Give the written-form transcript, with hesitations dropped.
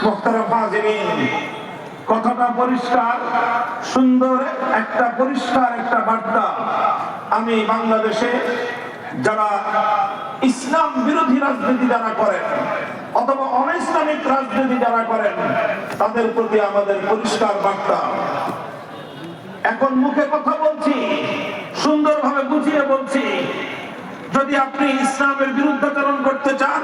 মুহতারাম হাজিরিন, কথাটা পরিষ্কার, সুন্দর একটা পরিষ্কার একটা বার্তা। আমি বাংলাদেশে যারা ইসলাম বিরোধী রাজনীতি যারা করেন অথবা অনৈসলামিক রাজনীতি যারা করেন তাদের প্রতি আমাদের পরিষ্কার বার্তা। এখন মুখে কথা বলছি, সুন্দরভাবে বুঝিয়ে বলছি, যদি আপনি ইসলামের বিরুদ্ধাচরণ করতে চান